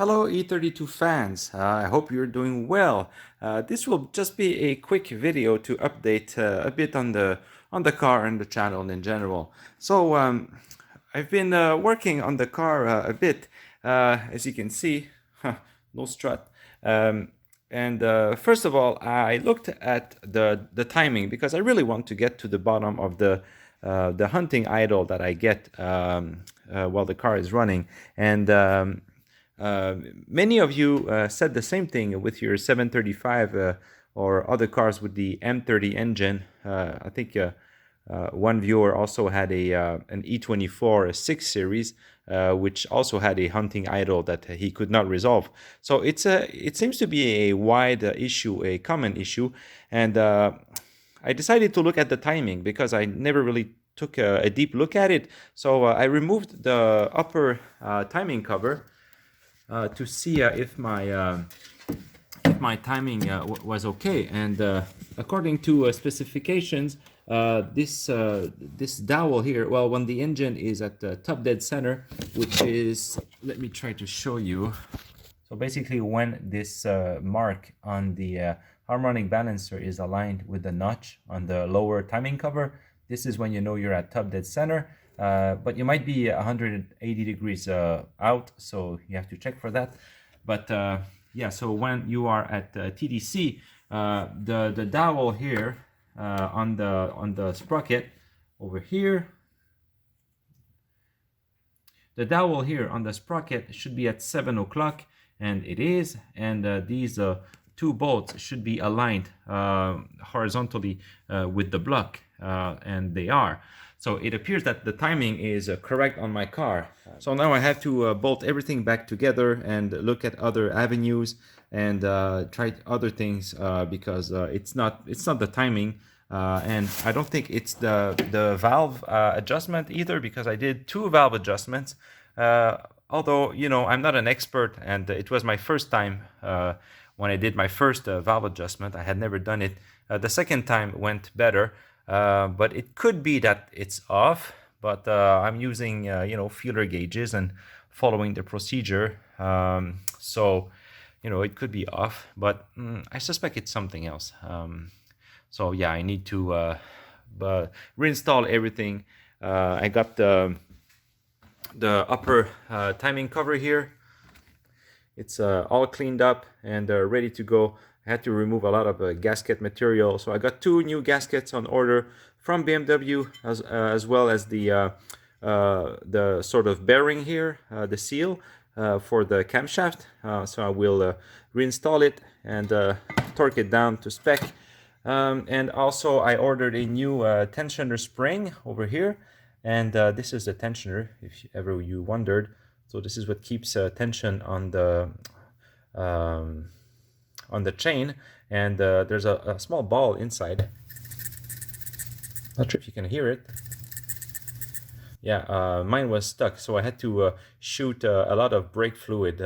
Hello E32 fans, I hope you're doing well. This will just be a quick video to update a bit on the car and the channel in general. I've been working on the car a bit, as you can see, no strut. First of all, I looked at the timing because I really want to get to the bottom of the hunting idle that I get while the car is running. Many of you said the same thing with your 735 or other cars with the M30 engine. I think one viewer also had an E24 6 series, which also had a hunting idle that he could not resolve. So it seems to be a wide issue, a common issue, and I decided to look at the timing because I never really took a deep look at it. So I removed the upper timing cover to see if my timing was okay, and according to specifications, this dowel here, well, when the engine is at the top dead center, which is, let me try to show you. So basically, when this mark on the harmonic balancer is aligned with the notch on the lower timing cover, this is when you know you're at top dead center. But you might be 180 degrees out, so you have to check for that. But yeah, so when you are at TDC, the dowel here on the sprocket over here, the dowel here on the sprocket should be at 7 o'clock, and it is. And these two bolts should be aligned horizontally with the block, and they are. So it appears that the timing is correct on my car. So now I have to bolt everything back together and look at other avenues and try other things because it's not the timing, and I don't think it's the valve adjustment either, because I did two valve adjustments. Although, you know, I'm not an expert, and it was my first time when I did my first valve adjustment. I had never done it. The second time went better. But it could be that it's off, but I'm using you know, feeler gauges and following the procedure, so you know, it could be off, but I suspect it's something else. So yeah, I need to reinstall everything. I got the upper timing cover here. It's all cleaned up and ready to go. I had to remove a lot of gasket material, so I got two new gaskets on order from BMW, as well as the sort of bearing here, the seal for the camshaft. So I will reinstall it and torque it down to spec. And also I ordered a new tensioner spring over here, and this is the tensioner, if ever you wondered. So this is what keeps tension on the chain, and there's a small ball inside. Not sure if you can hear it. Yeah, mine was stuck, so I had to shoot a lot of brake fluid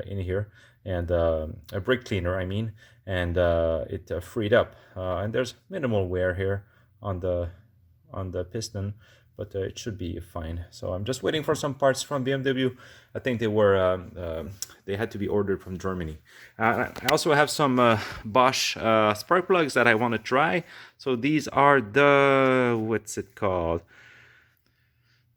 in here, and a brake cleaner, I mean, and it freed up. And there's minimal wear here on the piston, but it should be fine. So I'm just waiting for some parts from BMW. I think they had to be ordered from Germany. I also have some Bosch spark plugs that I want to try. So these are the, what's it called?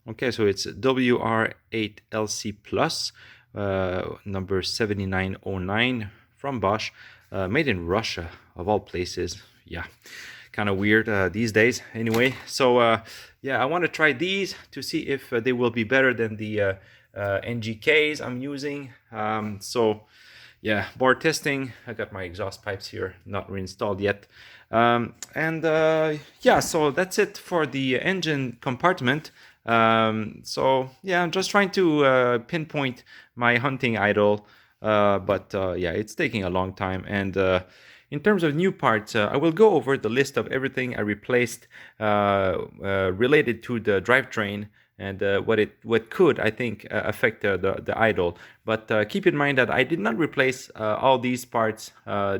Okay, so it's WR8LC Plus, number 7909 from Bosch, made in Russia, of all places. Yeah, kind of weird these days. Anyway, so yeah, I want to try these to see if they will be better than the NGKs I'm using. So yeah, board testing. I got my exhaust pipes here, not reinstalled yet. Yeah, so that's it for the engine compartment. So yeah, I'm just trying to pinpoint my hunting idle, but yeah, it's taking a long time. And in terms of new parts, I will go over the list of everything I replaced related to the drivetrain, and what could, I think, affect the idle. But keep in mind that I did not replace all these parts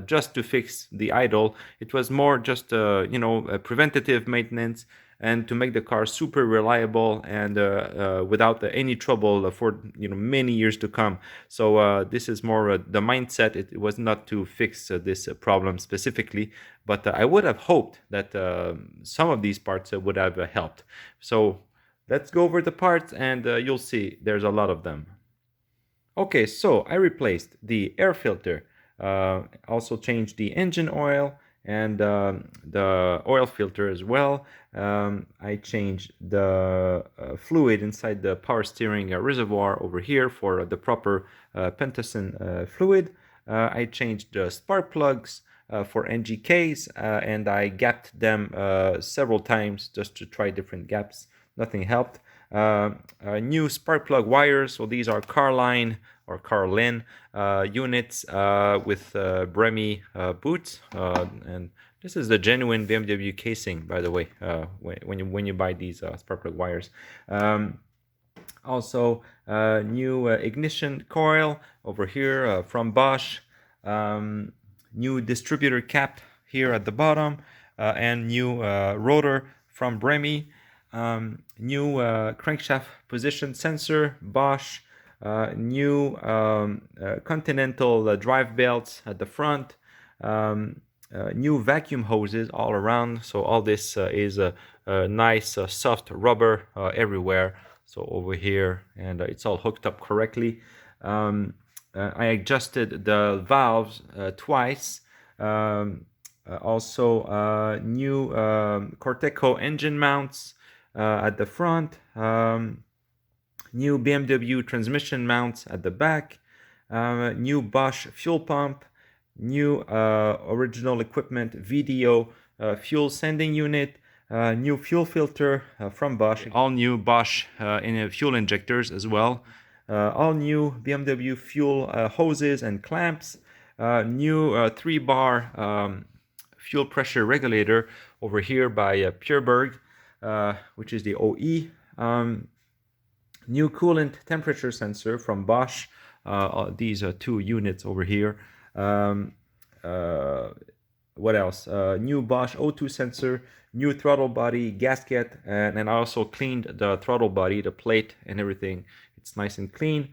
just to fix the idle. It was more just you know, preventative maintenance, and to make the car super reliable and without any trouble for many years to come. So this is more the mindset. It was not to fix this problem specifically, but I would have hoped that some of these parts would have helped. So let's go over the parts, and you'll see there's a lot of them. Okay, so I replaced the air filter, also changed the engine oil and the oil filter as well. I changed the fluid inside the power steering reservoir over here for the proper Pentasyn fluid. I changed the spark plugs for NGKs, and I gapped them several times just to try different gaps. Nothing helped. New spark plug wires, so these are Carline or Carlin units with Bremy boots, and this is the genuine BMW casing, by the way, when you buy these spark plug wires. Also new ignition coil over here from Bosch, new distributor cap here at the bottom, and new rotor from Bremy. New crankshaft position sensor, Bosch, new Continental drive belts at the front, new vacuum hoses all around. So all this is a nice soft rubber everywhere. So over here, and it's all hooked up correctly. I adjusted the valves twice. Also new Corteco engine mounts at the front, new BMW transmission mounts at the back, new Bosch fuel pump, new original equipment VDO fuel sending unit, new fuel filter from Bosch, all new Bosch fuel injectors as well, all new BMW fuel hoses and clamps, new 3-bar fuel pressure regulator over here by Pureberg, which is the OE. New coolant temperature sensor from Bosch. These are 2 units over here. What else? New Bosch O2 sensor, new throttle body, gasket, and I also cleaned the throttle body, the plate and everything. It's nice and clean.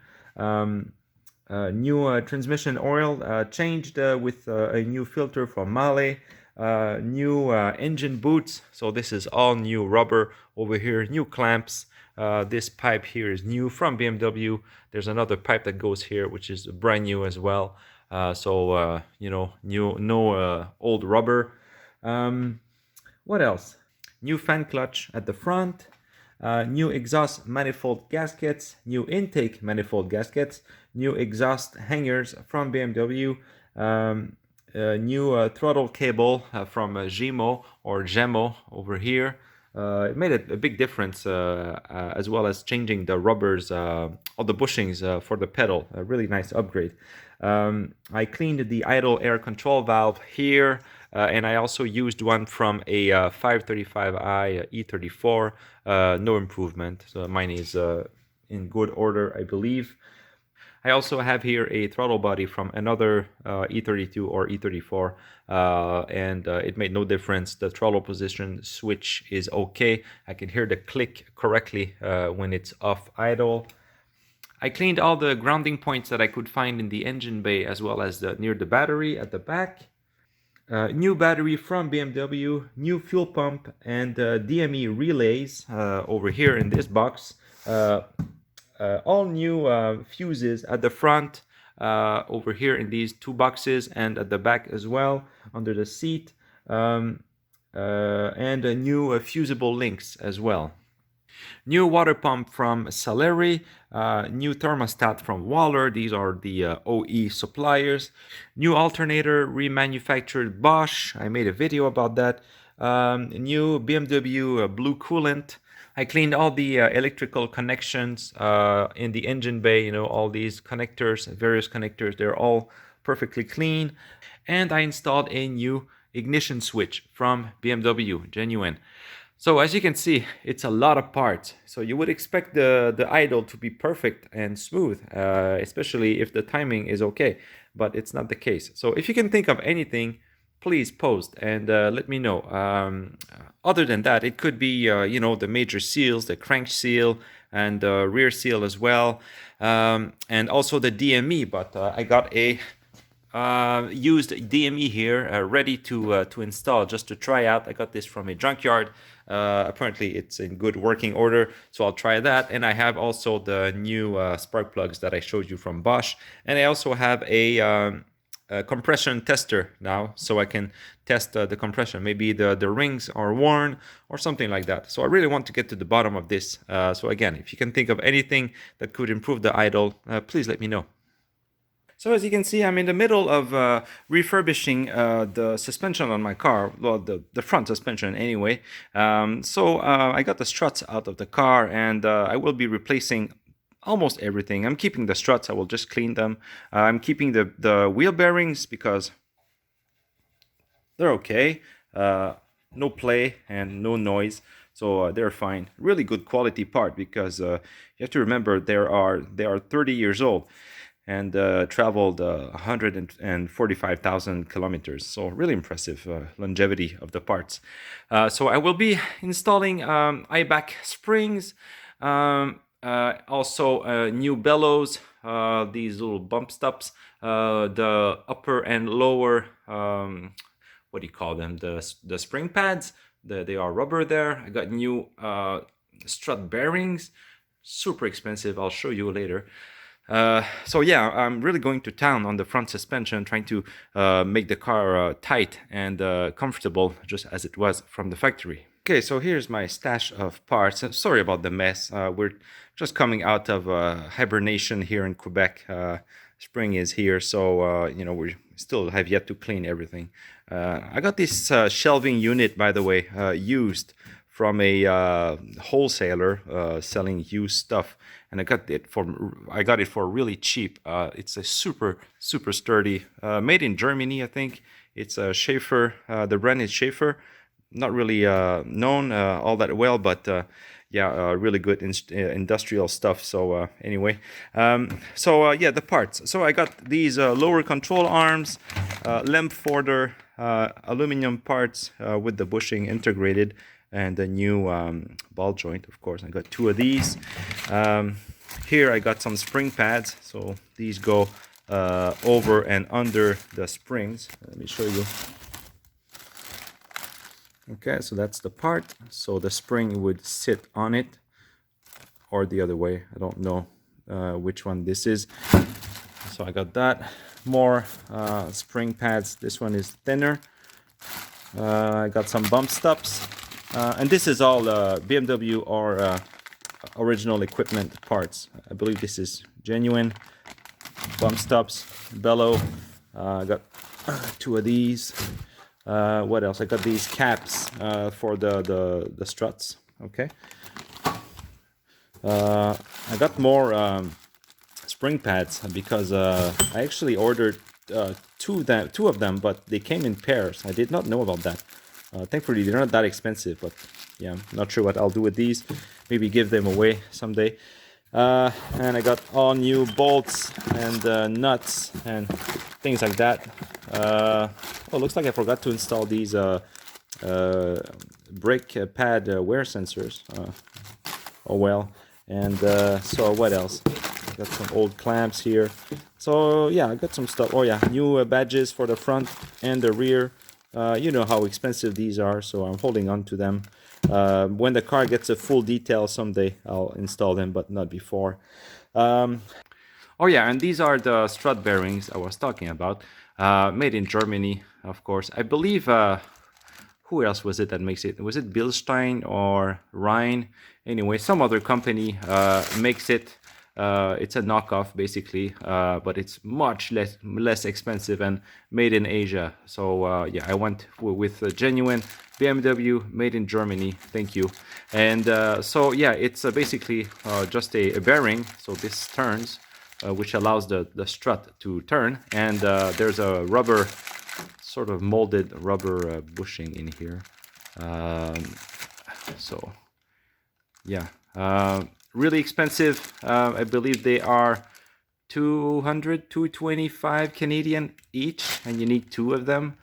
New transmission oil changed with a new filter from Mahle. New engine boots, so this is all new rubber over here, new clamps. This pipe here is new from BMW. There's another pipe that goes here which is brand new as well. So no old rubber. What else? New fan clutch at the front, new exhaust manifold gaskets, new intake manifold gaskets, new exhaust hangers from BMW, new throttle cable from Gemo or Gemo over here. It made a big difference, as well as changing the rubbers, all the bushings for the pedal. A really nice upgrade. I cleaned the idle air control valve here, and I also used one from a 535i E34. No improvement, so mine is in good order, I believe. I also have here a throttle body from another E32 or E34, and it made no difference. The throttle position switch is okay. I can hear the click correctly when it's off idle. I cleaned all the grounding points that I could find in the engine bay, as well as near the battery at the back. New battery from BMW, new fuel pump, and DME relays over here in this box. All new fuses at the front, over here in these 2 boxes, and at the back as well under the seat, and new fusible links as well. New water pump from Saleri, new thermostat from Waller. These are the OE suppliers. New alternator remanufactured Bosch. I made a video about that. New BMW blue coolant. I cleaned all the electrical connections in the engine bay, all these connectors, various connectors, they're all perfectly clean. And I installed a new ignition switch from BMW, genuine. So as you can see, it's a lot of parts. So you would expect the idle to be perfect and smooth, especially if the timing is okay, but it's not the case. So if you can think of anything, please post and let me know. Other than that, it could be you know, the major seals, the crank seal and the rear seal as well, and also the DME. But I got a used DME here, ready to install, just to try out. I got this from a junkyard. Apparently it's in good working order, so I'll try that. And I have also the new spark plugs that I showed you from Bosch, and I also have a compression tester now, so I can test the compression. Maybe the rings are worn or something like that. So I really want to get to the bottom of this. So again, if you can think of anything that could improve the idle, please let me know. So as you can see, I'm in the middle of refurbishing the suspension on my car, well, the front suspension anyway. I got the struts out of the car, and I will be replacing almost everything. I'm keeping the struts, I will just clean them. I'm keeping the wheel bearings because they're okay. No play and no noise, so they're fine. Really good quality part, because you have to remember they are 30 years old and traveled 145,000 kilometers. So really impressive longevity of the parts. So I will be installing IBAC springs, also new bellows, these little bump stops, the upper and lower, what do you call them? The spring pads. They are rubber there. I got new strut bearings, super expensive. I'll show you later. So yeah, I'm really going to town on the front suspension, trying to make the car tight and comfortable, just as it was from the factory. Okay, so here's my stash of parts. Sorry about the mess. We're just coming out of hibernation here in Quebec. Spring is here, so you know, we still have yet to clean everything. I got this shelving unit, by the way, used from a wholesaler selling used stuff, and I got it for really cheap. It's a super sturdy, made in Germany, I think. It's a Schaefer. The brand is Schaefer. Not really known all that well, but yeah, really good industrial stuff. So anyway, yeah, the parts. So I got these lower control arms, lamp forder, aluminum parts with the bushing integrated, and the new ball joint, of course. I got 2 of these. Here I got some spring pads, so these go over and under the springs. Let me show you. Okay, so that's the part. So the spring would sit on it, or the other way. I don't know which one this is. So I got that. More spring pads. This one is thinner. I got some bump stops. And this is all BMW or original equipment parts. I believe this is genuine. Bump stops, bellow. I got 2 of these. What else? I got these caps for the struts. Okay. I got more spring pads because I actually ordered 2 of them, but they came in pairs. I did not know about that. Thankfully, they're not that expensive, but yeah, I'm not sure what I'll do with these. Maybe give them away someday. And I got all new bolts and nuts and things like that. Oh, looks like I forgot to install these brake pad wear sensors. Oh well. And so what else? I got some old clamps here. So yeah, I got some stuff. Oh yeah, new badges for the front and the rear. You know how expensive these are, so I'm holding on to them. When the car gets a full detail someday, I'll install them, but not before. Oh yeah, and these are the strut bearings I was talking about. Made in Germany, of course. I believe, who else was it that makes it? Was it Bilstein or Rhine? Anyway, some other company makes it. It's a knockoff basically, but it's much less expensive and made in Asia. So yeah, I went with a genuine BMW made in Germany. Thank you. And so yeah, it's basically just a bearing. So this turns, which allows the strut to turn, and there's a rubber, sort of molded rubber bushing in here. So yeah. Really expensive. I believe they are 225 Canadian each, and you need 2 of them.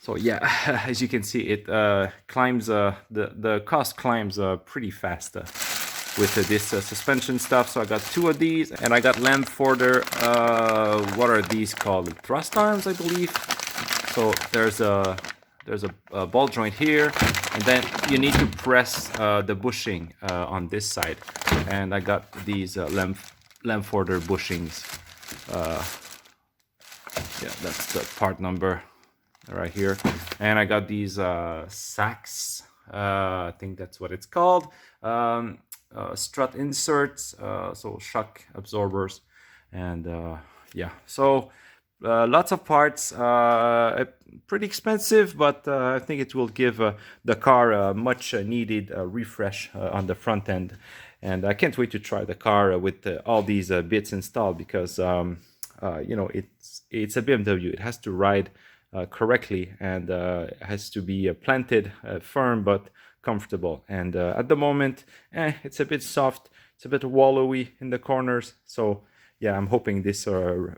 So yeah, as you can see, it climbs, the cost climbs pretty fast with this suspension stuff. So I got 2 of these, and I got Lamforder, what are these called? Thrust arms, I believe. So there's a ball joint here, and then you need to press the bushing on this side. And I got these Lamforder bushings. Yeah, that's the part number right here. And I got these sacks, I think that's what it's called, strut inserts, so shock absorbers, and yeah, so lots of parts, pretty expensive, but I think it will give the car a much needed refresh on the front end. And I can't wait to try the car with all these bits installed, because you know, it's a BMW. It has to ride correctly, and it has to be planted firm but comfortable. And at the moment, it's a bit soft, it's a bit wallowy in the corners. So yeah, I'm hoping this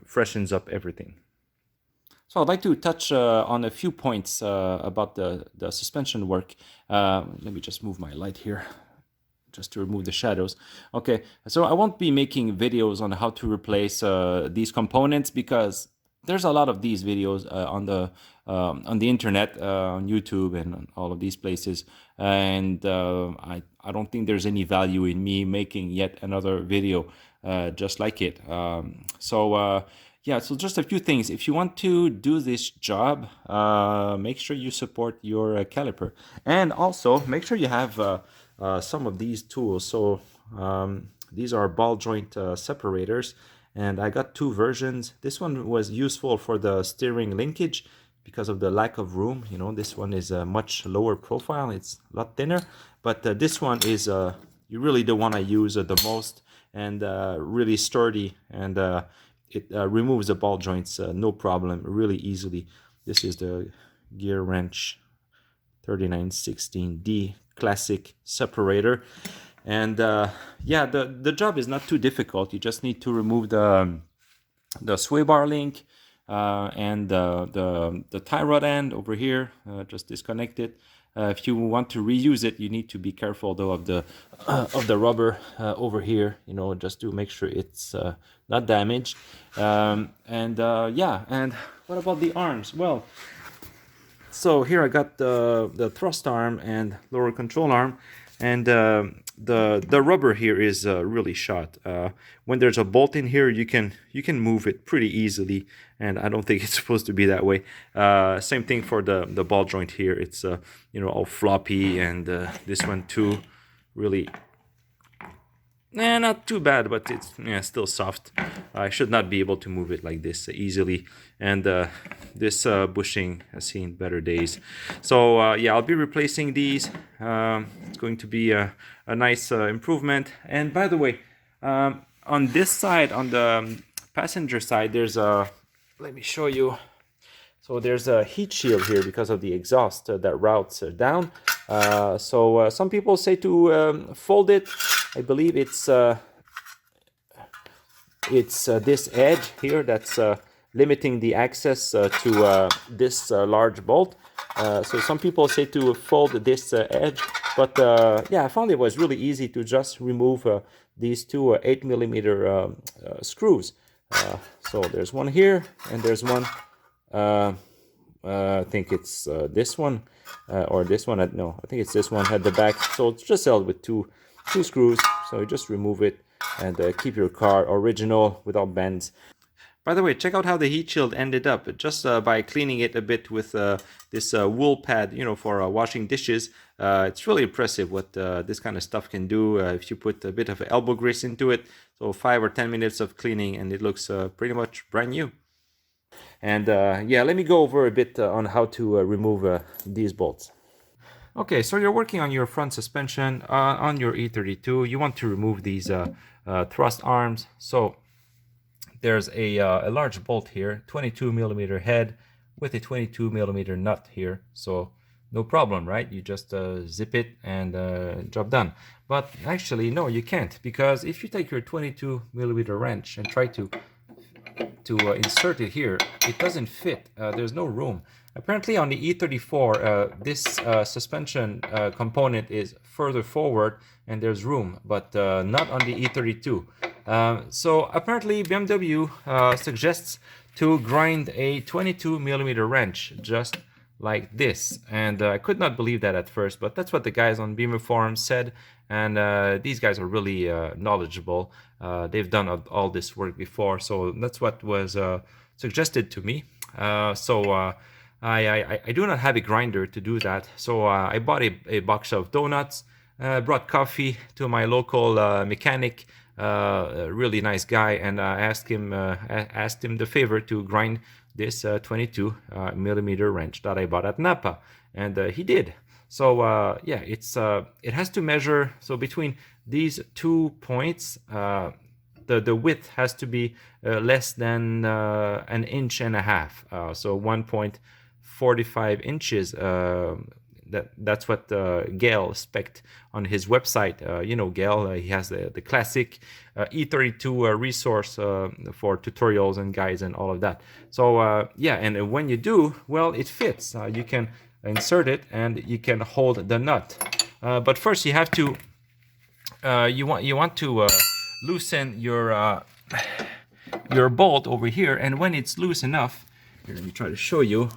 freshens up everything. So I'd like to touch on a few points about the suspension work. Let me just move my light here, just to remove the shadows. Okay, so I won't be making videos on how to replace these components, because there's a lot of these videos on the internet, on YouTube and on all of these places, and I don't think there's any value in me making yet another video just like it. Yeah, so just a few things. If you want to do this job, make sure you support your caliper, and also make sure you have some of these tools. So these are ball joint separators, and I got 2 versions. This one was useful for the steering linkage because of the lack of room. You know, this one is a much lower profile, it's a lot thinner, but this one is you really don't want to use the most, and really sturdy, and it removes the ball joints no problem, really easily. This is the gear wrench 3916D classic separator. And yeah, the job is not too difficult. You just need to remove the sway bar link and the tie rod end over here. Just disconnect it. If you want to reuse it, you need to be careful though of the rubber over here, you know, just to make sure it's not damaged. Yeah, and what about the arms? Well, so here I got the thrust arm and lower control arm, and the rubber here is really shot. When there's a bolt in here, you can move it pretty easily, and I don't think it's supposed to be that way. Same thing for the ball joint here. It's you know, all floppy, and this one too, really. Not too bad, but it's still soft. I should not be able to move it like this easily, and this bushing has seen better days. So yeah, I'll be replacing these. It's going to be a nice improvement. And by the way, on this side, on the passenger side, there's a, let me show you. So there's a heat shield here because of the exhaust that routes down. So some people say to fold it. I believe it's this edge here that's limiting the access to this large bolt. So some people say to fold this edge, but yeah, I found it was really easy to just remove these 2 8mm screws. So there's one here, and there's one, I think it's this one, or this one, no, I think it's this one at the back. So it's just held with two screws. So you just remove it and keep your car original without bends. By the way, check out how the heat shield ended up. Just by cleaning it a bit with this wool pad, you know, for washing dishes. It's really impressive what this kind of stuff can do if you put a bit of elbow grease into it. So 5 or 10 minutes of cleaning, and it looks pretty much brand new. And yeah, let me go over a bit on how to remove these bolts. Okay, so you're working on your front suspension on your E32. You want to remove these thrust arms. So there's a large bolt here, 22mm head with a 22mm nut here. So no problem, right? You just zip it and job done. But actually, no, you can't, because if you take your 22mm wrench and try to to insert it here, it doesn't fit. There's no room. Apparently on the E34, this suspension component is further forward and there's room, but not on the E32. So apparently BMW suggests to grind a 22mm wrench just like this, and I could not believe that at first, but that's what the guys on BMW forums said, and these guys are really knowledgeable. They've done all this work before, so that's what was suggested to me. I do not have a grinder to do that, so I bought a box of donuts, brought coffee to my local mechanic, a really nice guy, and I asked him the favor to grind this 22mm wrench that I bought at Napa, and he did. So yeah, it has to measure. So between these 2 points, the width has to be less than an inch and a half. So 1.45 inches. That's what Gail spec'd on his website. You know, Gail, he has the classic E32 resource for tutorials and guides and all of that. So yeah, and when you do, well, it fits. You can insert it and you can hold the nut. But first you have to, you want to loosen your bolt over here, and when it's loose enough, here, let me try to show you.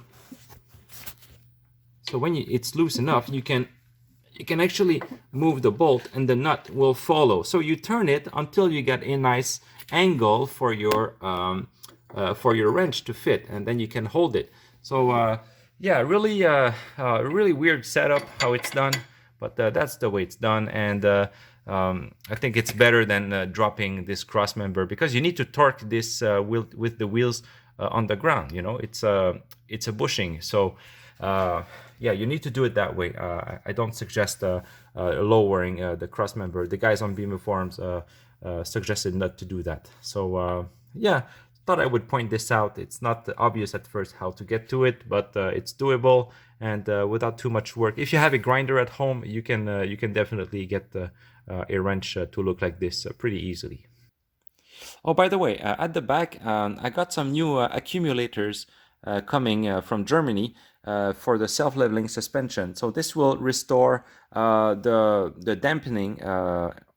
So when it's loose enough, you can actually move the bolt and the nut will follow. So you turn it until you get a nice angle for your wrench to fit, and then you can hold it. So yeah, really really weird setup how it's done, but that's the way it's done, and I think it's better than dropping this cross member, because you need to torque this with the wheels on the ground. You know, it's a bushing, so yeah, you need to do it that way. I don't suggest lowering the cross member. The guys on BMW forums suggested not to do that. So yeah, thought I would point this out. It's not obvious at first how to get to it, but it's doable, and without too much work. If you have a grinder at home, you can definitely get a wrench to look like this pretty easily. Oh, by the way, at the back, I got some new accumulators coming from Germany for the self-leveling suspension. So this will restore the dampening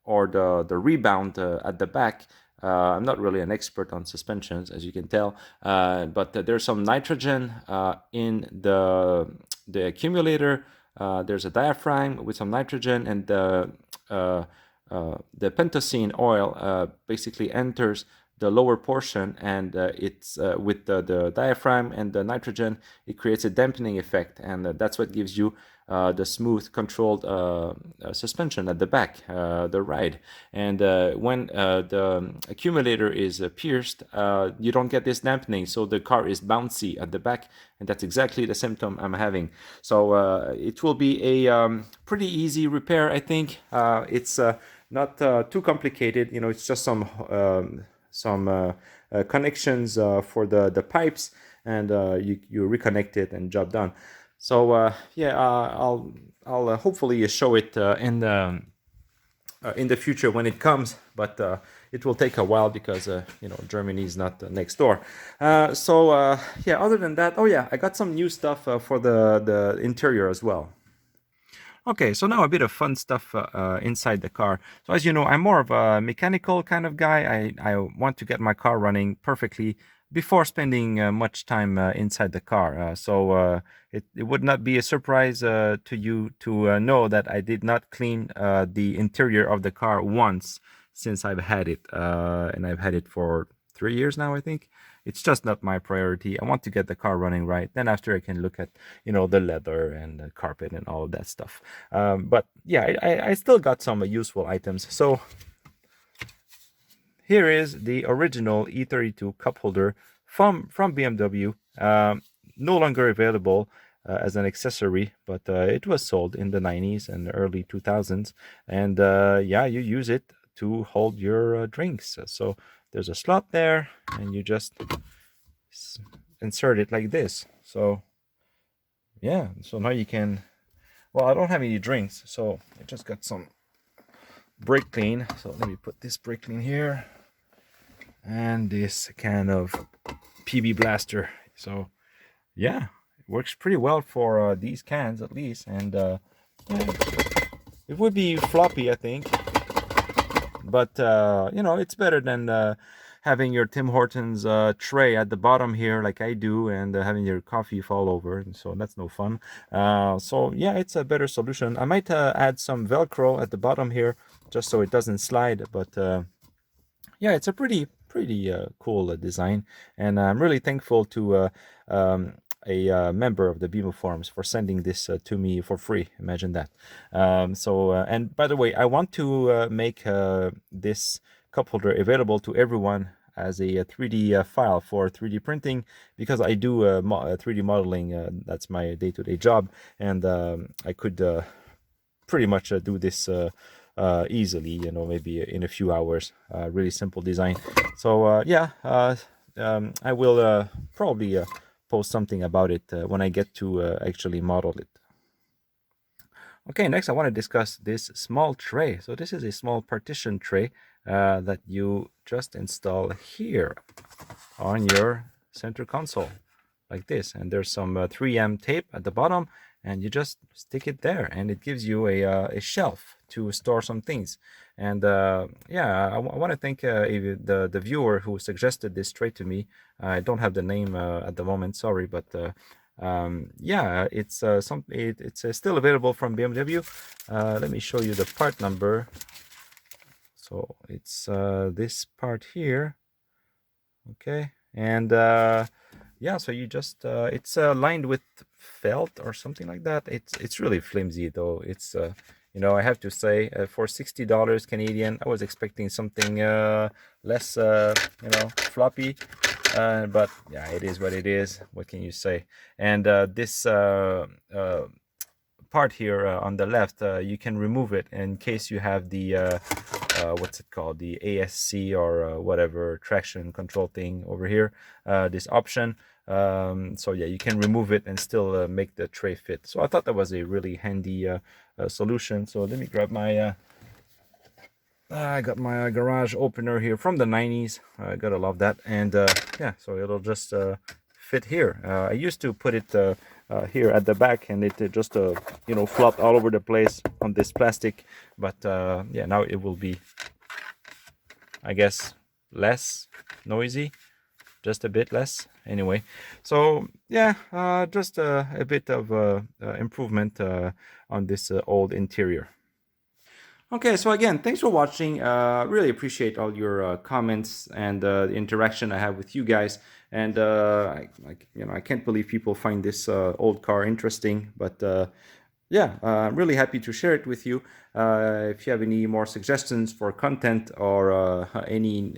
or the rebound at the back. I'm not really an expert on suspensions, as you can tell, but there's some nitrogen in the accumulator. There's a diaphragm with some nitrogen, and the pentosene oil basically enters the lower portion, and it's with the diaphragm and the nitrogen, it creates a dampening effect, and that's what gives you the smooth, controlled suspension at the back, the ride. And when the accumulator is pierced, you don't get this dampening, so the car is bouncy at the back, and that's exactly the symptom I'm having. So it will be a pretty easy repair, I think. It's not too complicated. You know, it's just some connections for the pipes, and you reconnect it and job done. So yeah, I'll hopefully show it in the future when it comes, but it will take a while because you know, Germany is not next door. So yeah, other than that, oh yeah, I got some new stuff for the interior as well. Okay, so now a bit of fun stuff inside the car. So as you know, I'm more of a mechanical kind of guy. I want to get my car running perfectly before spending much time inside the car. So it would not be a surprise to you to know that I did not clean the interior of the car once since I've had it. And I've had it for 3 years now, I think. It's just not my priority. I want to get the car running right. Then after I can look at, you know, the leather and the carpet and all of that stuff. But yeah, I still got some useful items. So here is the original E32 cup holder from BMW. No longer available as an accessory, but it was sold in the 90s and early 2000s. And yeah, you use it to hold your drinks. So there's a slot there, and you just insert it like this. So yeah, so now you can, well, I don't have any drinks, so I just got some brake clean. So let me put this brake clean here, and this can of PB blaster. So yeah, it works pretty well for these cans at least, and yeah, it would be floppy, I think, but you know, it's better than having your Tim Hortons tray at the bottom here like I do, and having your coffee fall over, and so that's no fun. So yeah, it's a better solution. I might add some Velcro at the bottom here just so it doesn't slide, but yeah, it's a pretty cool design, and I'm really thankful to a member of the BMO forums for sending this to me for free. Imagine that. And by the way, I want to make this cup holder available to everyone as a 3D file for 3D printing, because I do 3D modeling. That's my day-to-day job, and I could pretty much do this easily, you know, maybe in a few hours. Really simple design. So yeah, I will probably post something about it when I get to actually model it. Okay, next I want to discuss this small tray. So this is a small partition tray that you just install here on your center console like this, and there's some 3M tape at the bottom, and you just stick it there, and it gives you a shelf to store some things. And yeah, I want to thank the viewer who suggested this tray to me. I don't have the name at the moment, sorry, but yeah, it's it's still available from BMW. Let me show you the part number. So it's this part here. Okay, and yeah, so you just it's lined with felt or something like that. It's really flimsy though. It's you know, I have to say, for $60 Canadian, I was expecting something less you know, floppy, but yeah, it is what it is. What can you say? And this part here on the left, you can remove it in case you have the what's it called, the ASC or whatever traction control thing over here, this option. So yeah, you can remove it and still make the tray fit. So I thought that was a really handy solution. So let me grab my I got my garage opener here from the 90s. I gotta love that. And yeah, so it'll just fit here. I used to put it here at the back, and it just you know, flopped all over the place on this plastic. But yeah, now it will be, I guess, less noisy, just a bit less anyway. So yeah, just a bit of improvement on this old interior. Okay, so again, thanks for watching. Really appreciate all your comments and the interaction I have with you guys. And you know, I can't believe people find this old car interesting, but yeah, I'm really happy to share it with you. If you have any more suggestions for content or any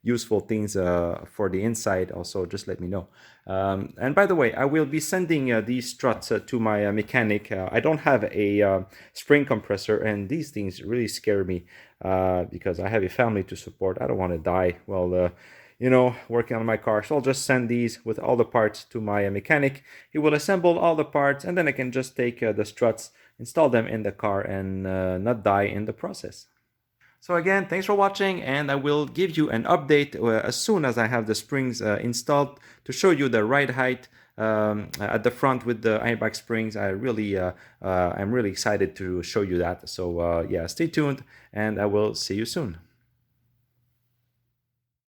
useful things for the inside, also just let me know. And by the way, I will be sending these struts to my mechanic. I don't have a spring compressor, and these things really scare me because I have a family to support. I don't want to die while you know, working on my car. So I'll just send these with all the parts to my mechanic. He will assemble all the parts, and then I can just take the struts, install them in the car, and not die in the process. So again, thanks for watching, and I will give you an update as soon as I have the springs installed to show you the ride height at the front with the iBike springs. I'm really excited to show you that. So yeah, stay tuned, and I will see you soon.